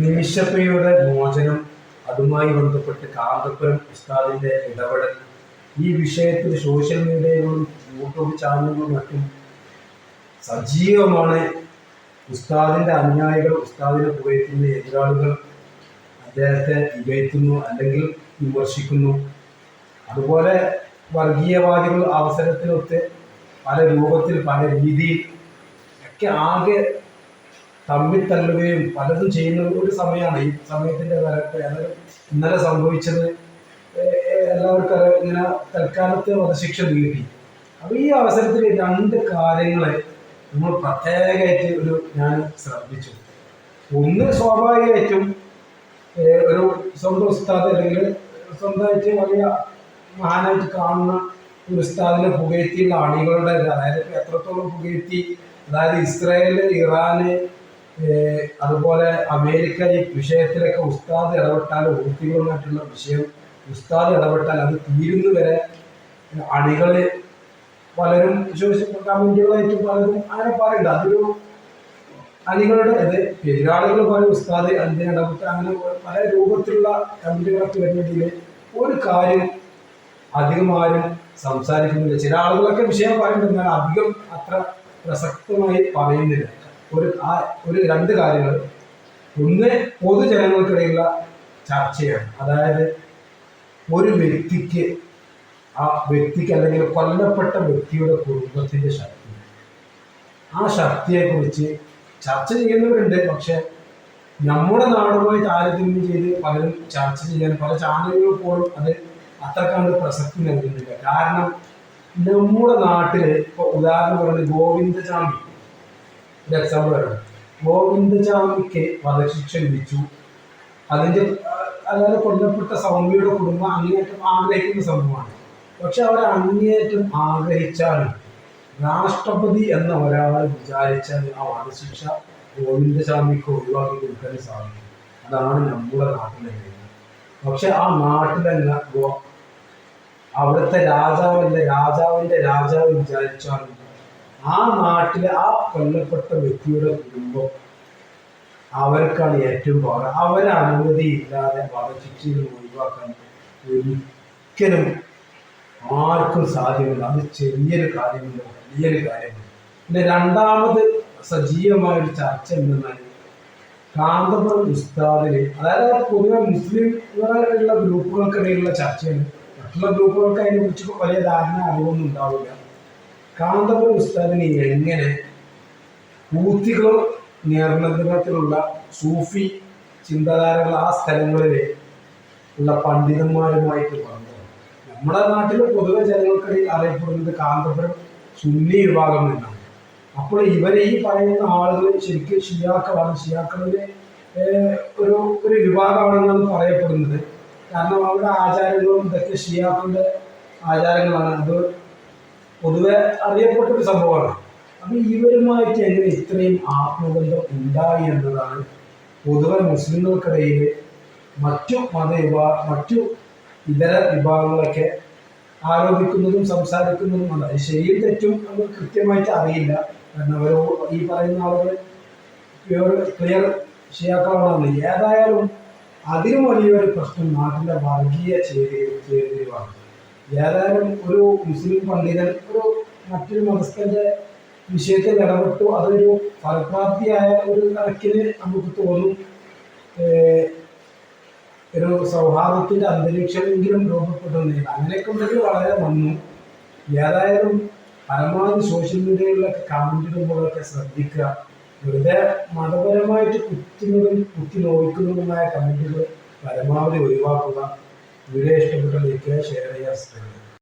നിമിഷപ്രിയയുടെ മോചനം, അതുമായി ബന്ധപ്പെട്ട് കാന്തപുരം ഉസ്താദിന്റെ ഇടപെടൽ, ഈ വിഷയത്തിൽ സോഷ്യൽ മീഡിയകളും യൂട്യൂബ് ചാനലുകളും മറ്റും സജീവമാണ്. ഉസ്താദിന്റെ അനുയായികൾ ഉസ്താദിനെ പുകഴ്ത്തുന്ന, എതിരാളികൾ അദ്ദേഹത്തെ ഇകഴ്ത്തുന്നു അല്ലെങ്കിൽ വിമർശിക്കുന്നു. അതുപോലെ വർഗീയവാദികൾ അവസരത്തിനൊത്ത് പല രൂപത്തിൽ പല രീതിയിൽ ഒക്കെ ആകെ തമ്മിൽ തല്ലുകയും പലതും ചെയ്യുന്ന ഒരു സമയമാണ് ഈ സമയത്തിന്റെ വരട്ടെ. അത് ഇന്നലെ സംഭവിച്ചത് എല്ലാവർക്കും ഇങ്ങനെ തൽക്കാലത്തെ വധശിക്ഷ നീട്ടി. അപ്പൊ ഈ അവസരത്തിൽ രണ്ട് കാര്യങ്ങളെ നമ്മൾ പ്രത്യേകമായിട്ട് ഞാൻ ശ്രദ്ധിച്ചു. ഒന്ന്, സ്വാഭാവികമായിട്ടും ഒരു സ്വന്തം ഉസ്താദ് അല്ലെങ്കിൽ സ്വന്തമായിട്ട് വലിയ മഹാനായിട്ട് കാണുന്ന ഒരു ഉസ്താദിനെ പുകഴ്ത്തിയുള്ള അണികളുടെ, അതായത് എത്രത്തോളം പുകഴ്ത്തി, അതായത് ഇസ്രായേല്, ഇറാന്, അതുപോലെ അമേരിക്ക, ഈ വിഷയത്തിലൊക്കെ ഉസ്താദ് ഇടപെട്ടാൽ, വൃത്തികളുമായിട്ടുള്ള വിഷയം ഉസ്താദ് ഇടപെട്ടാൽ അത് തീരുന്നു വരെ അണികള് പലരും കമന്റുകളായിട്ട് പലരും അങ്ങനെ പറയുന്നുണ്ട്. അതൊരു അണികളുടെ എതിരാളികൾ പറയും ഉസ്താദ് അതിന് ഇടപെട്ട്, അങ്ങനെ പല രൂപത്തിലുള്ള കമന്റുകളൊക്കെ വരുന്നതിൽ ഒരു കാര്യം അധികം ആരും സംസാരിക്കുന്നില്ല. ചില ആളുകളൊക്കെ വിഷയം പറയുന്നുണ്ടെന്നാൽ അധികം അത്ര പ്രസക്തമായി പറയുന്നില്ല. ഒരു രണ്ട് കാര്യങ്ങൾ. ഒന്ന്, പൊതുജനങ്ങൾക്കിടയിലുള്ള ചർച്ചയാണ്. അതായത് ഒരു വ്യക്തിക്ക്, ആ വ്യക്തിക്ക് അല്ലെങ്കിൽ കൊല്ലപ്പെട്ട വ്യക്തിയുടെ കുടുംബത്തിന്റെ ശക്തി, ആ ശക്തിയെക്കുറിച്ച് ചർച്ച ചെയ്യുന്നവരുണ്ട്. പക്ഷെ നമ്മുടെ നാടുമായി താരതമ്യം ചെയ്ത് പലരും ചർച്ച ചെയ്യാൻ പല ചാനലുകൾ പോലും അത് അത്രക്കാണ്ട് പ്രസക്തി നൽകുന്നില്ല. കാരണം നമ്മുടെ നാട്ടില് ഇപ്പൊ ഉദാഹരണം പറഞ്ഞത് ഗോവിന്ദചാമി ഒരു എക്സാമ്പിൾ ആണ്. ഗോവിന്ദചാമിക്ക് വധശിക്ഷ വിധിച്ചു. അതിന്റെ അതായത് കൊല്ലപ്പെട്ട സൗമ്യയുടെ കുടുംബം അങ്ങേയറ്റം ആഗ്രഹിക്കുന്ന സംഭവമാണ്. പക്ഷെ അവർ അങ്ങേയറ്റം ആഗ്രഹിച്ചാലും രാഷ്ട്രപതി എന്ന ഒരാൾ വിചാരിച്ചാൽ ആ വധശിക്ഷ ഗോവിന്ദചാമിക്ക് ഒഴിവാക്കി കൊടുക്കാൻ സാധിക്കും. അതാണ് നമ്മുടെ നാട്ടിലെ നിയമം. പക്ഷെ ആ നാട്ടിലല്ല, അവിടുത്തെ രാജാവിന്റെ രാജാവ് വിചാരിച്ചാലും ആ നാട്ടിലെ ആ കൊല്ലപ്പെട്ട വ്യക്തിയുടെ കുടുംബം അവർക്കാണ് ഏറ്റവും പാട്. അവരെ അനുമതി ഇല്ലാതെ വധശിക്ഷയിൽ ഒഴിവാക്കാൻ ഒരിക്കലും ആർക്കും സാധ്യമല്ല. അത് ചെറിയൊരു കാര്യമില്ല, വലിയൊരു കാര്യമില്ല. പിന്നെ രണ്ടാമത് സജീവമായൊരു ചർച്ച എന്തെന്നാൽ കാന്തപുരം ഉസ്താദിന്, അതായത് പൊതുവെ മുസ്ലിം ഉള്ള ഗ്രൂപ്പുകൾക്കിടയിലുള്ള ചർച്ചയാണ്. മറ്റുള്ള ഗ്രൂപ്പുകൾക്ക് അതിനെ കുറിച്ച് വലിയ ധാരണ അറിവൊന്നും ഉണ്ടാവില്ല. കാന്തപുരം ഉസ്താദിന് എങ്ങനെ പൂത്തികളും നിയന്ത്രണത്തിലുള്ള സൂഫി ചിന്താധാരകൾ ആ സ്ഥലങ്ങളിൽ ഉള്ള പണ്ഡിതന്മാരുമായിട്ട് പറഞ്ഞു. നമ്മുടെ നാട്ടിൽ പൊതുവെ ജനങ്ങൾക്കിടയിൽ അറിയപ്പെടുന്നത് കാന്തപുരം സുന്നി വിഭാഗം എന്നാണ്. അപ്പോൾ ഇവരെ ഈ പറയുന്ന ആളുകൾ ശരിക്കും ഷിയാക്കളാണ്. ഷിയാക്കളിലെ ഒരു വിഭാഗമാണെന്നാണ് പറയപ്പെടുന്നത്. കാരണം അവരുടെ ആചാരങ്ങളും ഇതൊക്കെ ഷിയാക്കളുടെ ആചാരങ്ങളാണ്. അത് പൊതുവെ അറിയപ്പെട്ടൊരു സംഭവമാണ്. അപ്പൊ ഇവരുമായിട്ട് എങ്ങനെ ഇത്രയും ആത്മബന്ധം ഉണ്ടായി എന്നതാണ് പൊതുവെ മുസ്ലിങ്ങൾക്കിടയിൽ മറ്റു ഇതര വിഭാഗങ്ങളൊക്കെ ആരോപിക്കുന്നതും സംസാരിക്കുന്നതും ആണ്. അത് ശരിയും തെറ്റും നമുക്ക് കൃത്യമായിട്ട് അറിയില്ല. കാരണം അവർ ഈ പറയുന്ന ആളുകൾ ക്ലിയർ ഷിയാക്കളാണെന്ന്. ഏതായാലും അതിനും വലിയൊരു പ്രശ്നം നാട്ടിലെ വർഗീയ ചേരിതിരിവാണ്. ഏതായാലും ഒരു മുസ്ലിം പണ്ഡിതൻ ഒരു മറ്റൊരു മതസ്ഥന്റെ വിഷയത്തിൽ ഇടപെട്ടു. അതൊരു ഫലപ്രാപ്തിയായ ഒരു കണക്കിന് നമുക്ക് തോന്നും. ഒരു സൗഹാർദ്ദത്തിന്റെ അന്തരീക്ഷമെങ്കിലും രൂപപ്പെടുന്നില്ല. അങ്ങനെയൊക്കെ ഉണ്ടെങ്കിൽ വളരെ നന്നു. ഏതായാലും പരമാവധി സോഷ്യൽ മീഡിയകളിലൊക്കെ കമന്റ് ഇടുമ്പോഴൊക്കെ ശ്രദ്ധിക്കുക. വെറുതെ മതപരമായിട്ട് കുത്തി നോക്കുന്നതുമായ കമന്റുകൾ പരമാവധി ഒഴിവാക്കുക. വീഡിയോ ഇഷ്ടപ്പെട്ട ലൈക്ക്, ഷെയർ ചെയ്യുക, സബ്സ്ക്രൈബ് ചെയ്യുക.